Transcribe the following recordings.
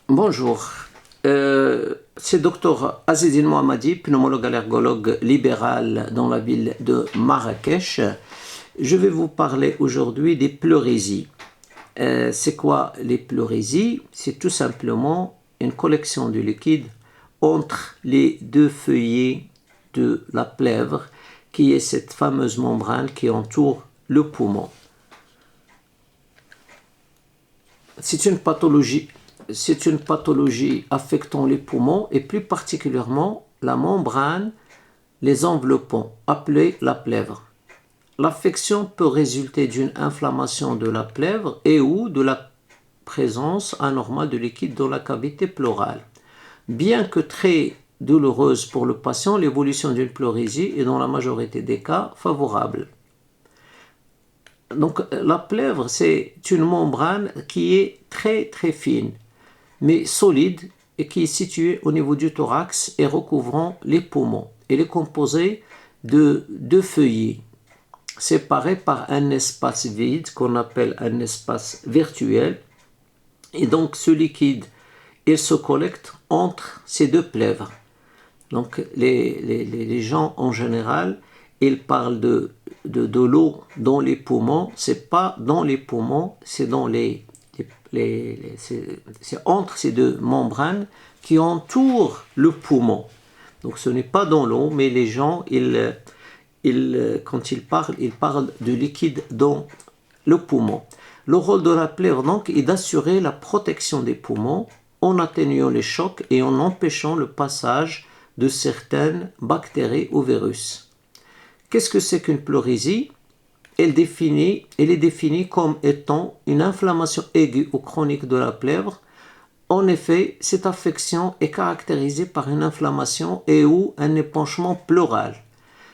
Bonjour, c'est Dr Azizine Mohammadi, pneumologue allergologue libéral dans la ville de Marrakech. Je vais vous parler aujourd'hui des pleurésies. C'est quoi les pleurésies? C'est tout simplement une collection de liquide entre les deux feuillets de la plèvre, qui est cette fameuse membrane qui entoure le poumon. C'est une pathologie affectant les poumons et plus particulièrement la membrane les enveloppant, appelée la plèvre. L'affection peut résulter d'une inflammation de la plèvre et ou de la présence anormale de liquide dans la cavité pleurale. Bien que très douloureuse pour le patient, l'évolution d'une pleurésie est dans la majorité des cas favorable. Donc la plèvre, c'est une membrane qui est très très fine, mais solide et qui est située au niveau du thorax et recouvrant les poumons. Elle est composée de deux feuillets séparés par un espace vide qu'on appelle un espace virtuel. Et donc ce liquide, il se collecte entre ces deux plèvres. Donc les gens en général, ils parlent de l'eau dans les poumons. C'est pas dans les poumons, c'est dans c'est entre ces deux membranes qui entourent le poumon. Donc ce n'est pas dans l'eau, mais les gens, quand ils parlent de liquide dans le poumon. Le rôle de la plèvre donc est d'assurer la protection des poumons en atténuant les chocs et en empêchant le passage de certaines bactéries ou virus. Qu'est-ce que c'est qu'une pleurésie? Elle est définie comme étant une inflammation aiguë ou chronique de la plèvre. En effet, cette affection est caractérisée par une inflammation et ou un épanchement pleural,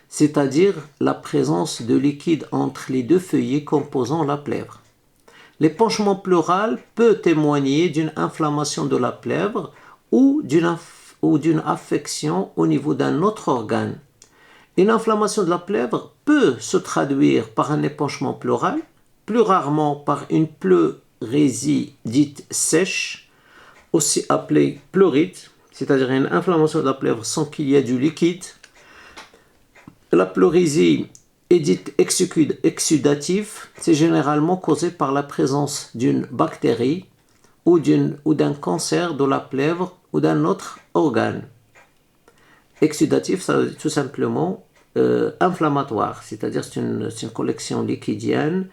c'est-à-dire la présence de liquide entre les deux feuillets composant la plèvre. L'épanchement pleural peut témoigner d'une inflammation de la plèvre ou d'une affection au niveau d'un autre organe. Une inflammation de la plèvre peut se traduire par un épanchement pleural, plus rarement par une pleurésie dite sèche, aussi appelée pleurite, c'est-à-dire une inflammation de la plèvre sans qu'il y ait du liquide. La pleurésie est dite exsudative, c'est généralement causé par la présence d'une bactérie ou d'un cancer de la plèvre ou d'un autre organe. Exsudatif, ça veut dire tout simplement inflammatoire, c'est-à-dire c'est une collection liquidienne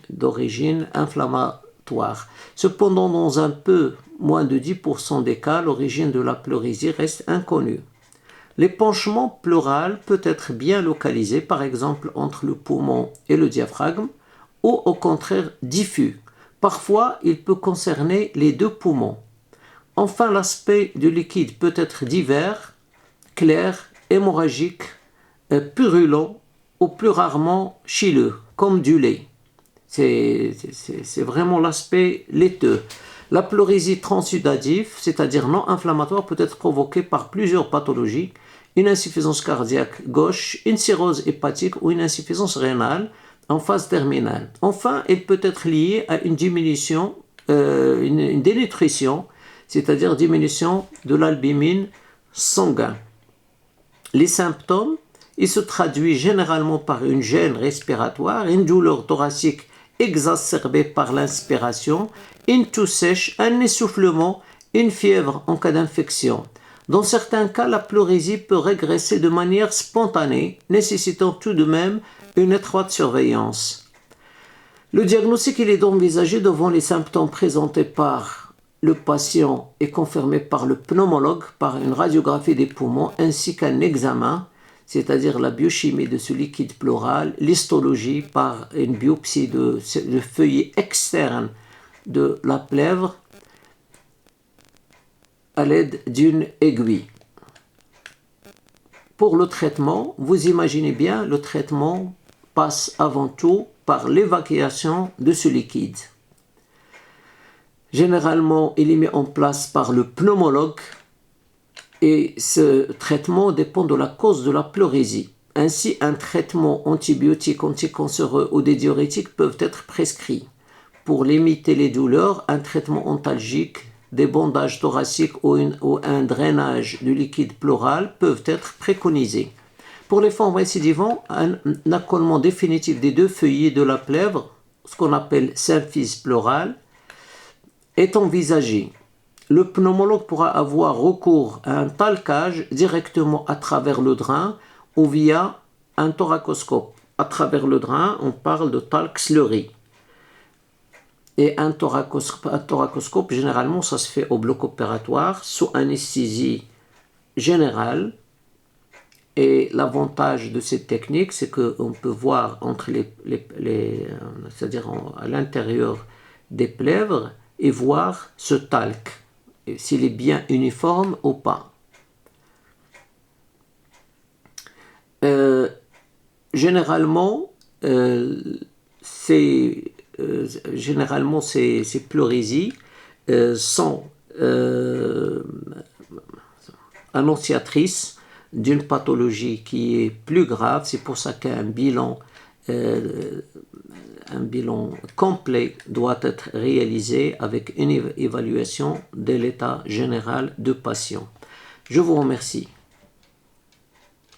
d'origine inflammatoire. Cependant, dans un peu moins de 10% des cas, l'origine de la pleurésie reste inconnue. L'épanchement pleural peut être bien localisé, par exemple entre le poumon et le diaphragme, ou au contraire diffus. Parfois, il peut concerner les deux poumons. Enfin, l'aspect du liquide peut être divers, clair, hémorragique, purulent ou plus rarement chileux, comme du lait. C'est vraiment l'aspect laiteux. La pleurésie transudative, c'est-à-dire non inflammatoire, peut être provoquée par plusieurs pathologies, une insuffisance cardiaque gauche, une cirrhose hépatique ou une insuffisance rénale en phase terminale. Enfin, elle peut être liée à une diminution, une dénutrition, c'est-à-dire diminution de l'albumine sanguin. Les symptômes, ils se traduisent généralement par une gêne respiratoire, une douleur thoracique exacerbée par l'inspiration, une toux sèche, un essoufflement, une fièvre en cas d'infection. Dans certains cas, la pleurésie peut régresser de manière spontanée, nécessitant tout de même une étroite surveillance. Le diagnostic il est donc envisagé devant les symptômes présentés par le patient est confirmé par le pneumologue par une radiographie des poumons ainsi qu'un examen, c'est-à-dire la biochimie de ce liquide pleural, l'histologie par une biopsie de feuillet externe de la plèvre à l'aide d'une aiguille. Pour le traitement, vous imaginez bien, le traitement passe avant tout par l'évacuation de ce liquide. Généralement, il est mis en place par le pneumologue et ce traitement dépend de la cause de la pleurésie. Ainsi, un traitement antibiotique, anticancéreux ou des diurétiques peuvent être prescrits. pour limiter les douleurs, un traitement ontalgique, des bandages thoraciques ou un drainage du liquide pleural peuvent être préconisés. Pour les formes récidivantes, un accolement définitif des deux feuillets de la plèvre, ce qu'on appelle symphyse pleurale, est envisagé. Le pneumologue pourra avoir recours à un talcage directement à travers le drain ou via un thoracoscope. À travers le drain, on parle de talc slurry. Et un thoracoscope, généralement, ça se fait au bloc opératoire sous anesthésie générale. Et l'avantage de cette technique, c'est qu'on peut voir entre c'est-à-dire à l'intérieur des plèvres et voir ce talc, s'il est bien uniforme ou pas. Généralement, ces pleurésies sont annonciatrices d'une pathologie qui est plus grave. C'est pour ça qu'un bilan complet doit être réalisé avec une évaluation de l'état général du patient. Je vous remercie.